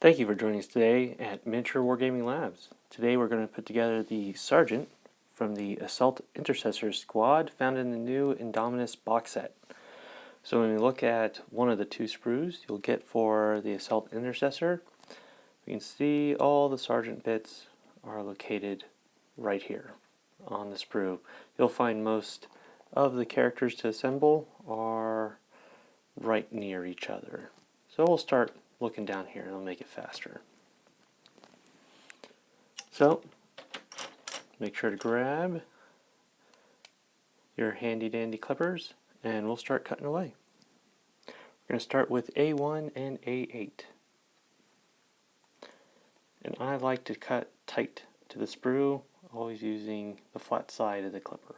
Thank you for joining us today at Miniature Wargaming Labs. Today we're going to put together the Sergeant from the Assault Intercessor squad found in the new Indomnitus box set. So when we look at one of the two sprues you'll get for the Assault Intercessor, we can see all the Sergeant bits are located right here on the sprue. You'll find most of the characters to assemble are right near each other. So we'll start looking down here and it'll make it faster. So make sure to grab your handy dandy clippers and we'll start cutting away. We're going to start with A1 and A8. And I like to cut tight to the sprue, always using the flat side of the clipper.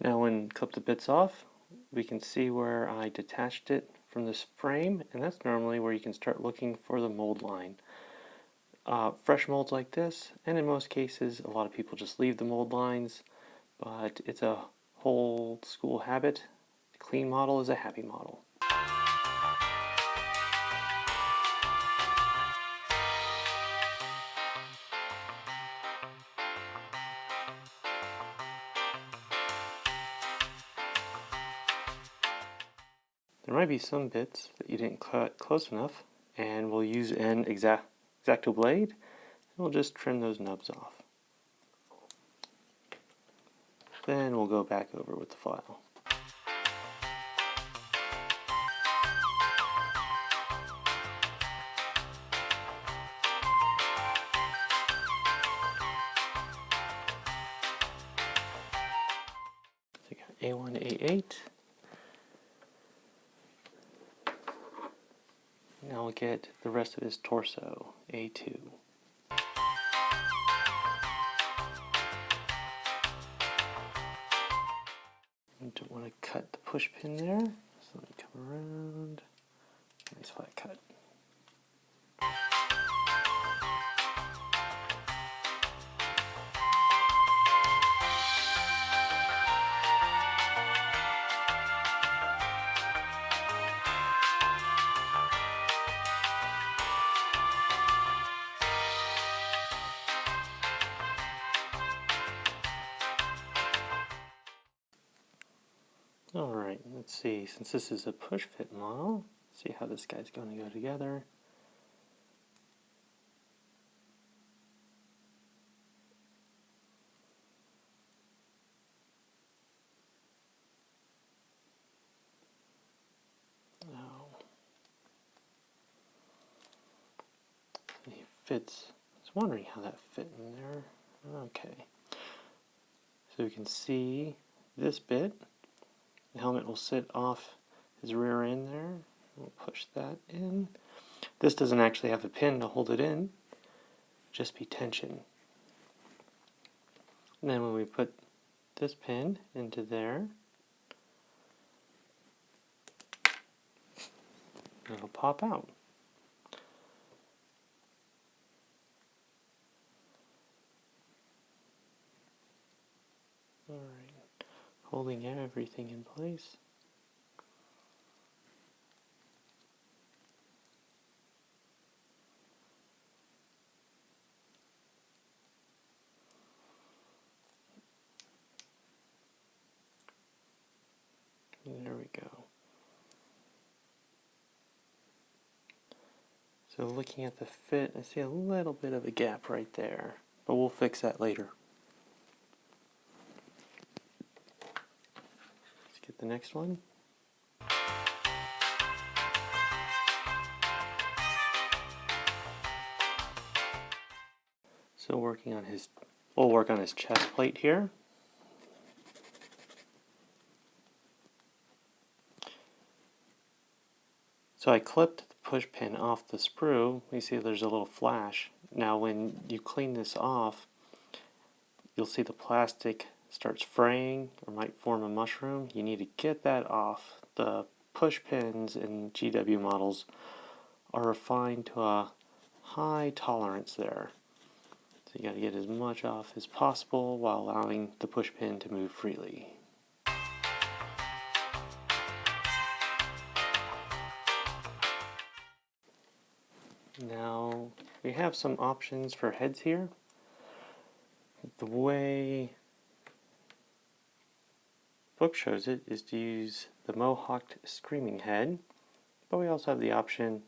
Now when clip the bits off, we can see where I detached it from this frame, and that's normally where you can start looking for the mold line. Fresh molds like this, and in most cases a lot of people just leave the mold lines, but it's a whole school habit. A clean model is a happy model. There might be some bits that you didn't cut close enough, and we'll use an X-Acto blade, and we'll just trim those nubs off. Then we'll go back over with the file. So we got A1, A8. Now we'll get the rest of his torso, A2. I don't want to cut the push pin there, so let me come around. Nice flat cut. Alright, let's see, since this is a push fit model, let's see how this guy's going to go together. Now, he fits, I was wondering how that fit in there. Okay, so we can see this bit. The helmet will sit off his rear end there. We'll push that in. This doesn't actually have a pin to hold it in, just be tension. And then when we put this pin into there, it'll pop out. Alright. Holding everything in place. There we go. So looking at the fit, I see a little bit of a gap right there, but we'll fix that later. Get the next one. So we'll work on his chest plate here. So I clipped the push pin off the sprue. You see there's a little flash. Now when you clean this off, you'll see the plastic starts fraying or might form a mushroom. You need to get that off. The push pins in GW models are refined to a high tolerance there. So you got to get as much off as possible while allowing the push pin to move freely. Now, we have some options for heads here. The way the book shows it is to use the mohawked screaming head, but we also have the option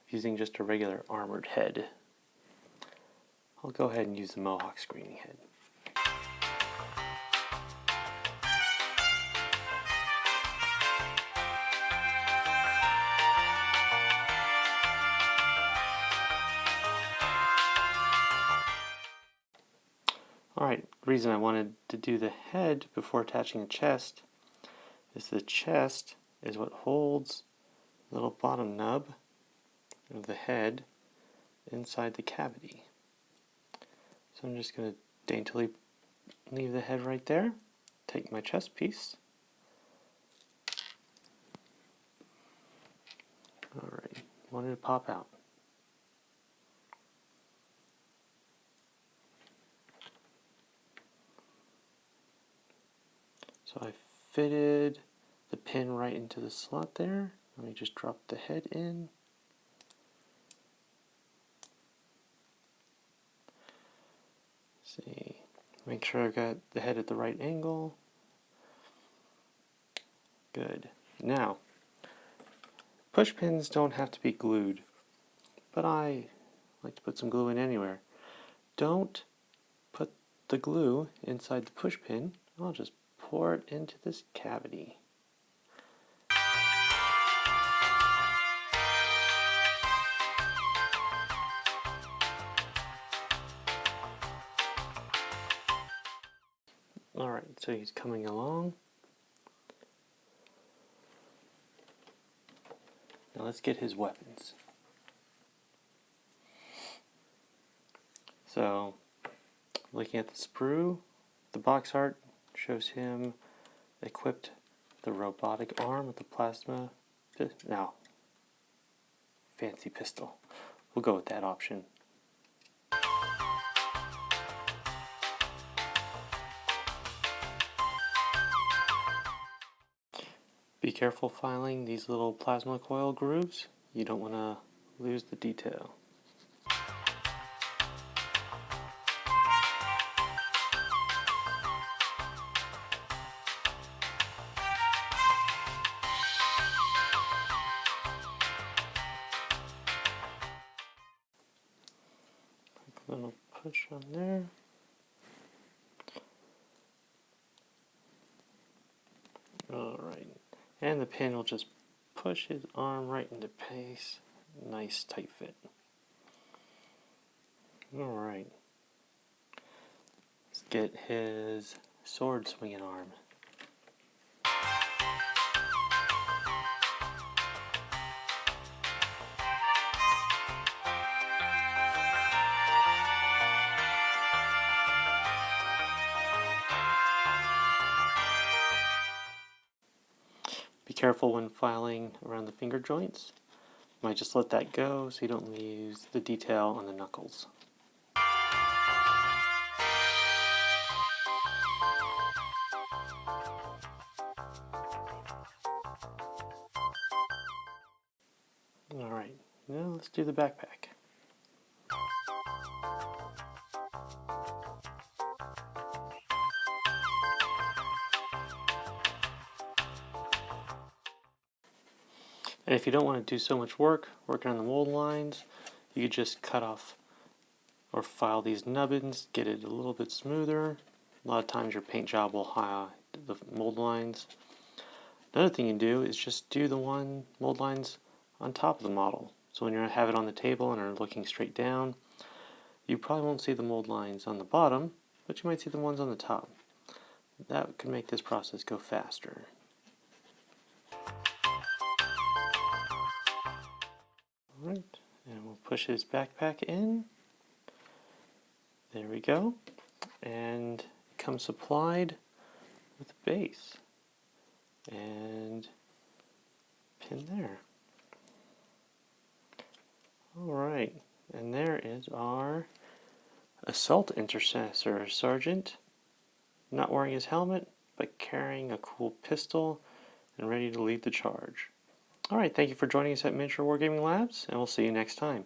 of using just a regular armored head. I'll go ahead and use the mohawk screaming head. Alright, the reason I wanted to do the head before attaching the chest is the chest is what holds the little bottom nub of the head inside the cavity. So I'm just going to daintily leave the head right there, take my chest piece. Alright, wanted to pop out. So I fitted the pin right into the slot there. Let me just drop the head in. See, make sure I've got the head at the right angle. Good. Now, push pins don't have to be glued, but I like to put some glue in anywhere. Don't put the glue inside the push pin. I'll just pour it into this cavity. Alright, so he's coming along. Now let's get his weapons. So, looking at the sprue, the box art shows him equipped the robotic arm with the plasma. Now, fancy pistol. We'll go with that option. Be careful filing these little plasma coil grooves. You don't want to lose the detail. A little push on there. Alright, and the pin will just push his arm right into place. Nice tight fit. Alright, let's get his sword swinging arm. Be careful when filing around the finger joints. You might just let that go so you don't lose the detail on the knuckles. Alright, now let's do the backpack. And if you don't want to do so much work working on the mold lines, you could just cut off or file these nubbins, get it a little bit smoother. A lot of times your paint job will hide the mold lines. Another thing you can do is just do the mold lines on top of the model. So when you have it on the table and are looking straight down, you probably won't see the mold lines on the bottom, but you might see the ones on the top. That could make this process go faster. Alright, and we'll push his backpack in. There we go. And it comes supplied with a base. And pin there. Alright, and there is our Assault Intercessor Sergeant. Not wearing his helmet, but carrying a cool pistol and ready to lead the charge. Alright, thank you for joining us at Miniature Wargaming Labs, and we'll see you next time.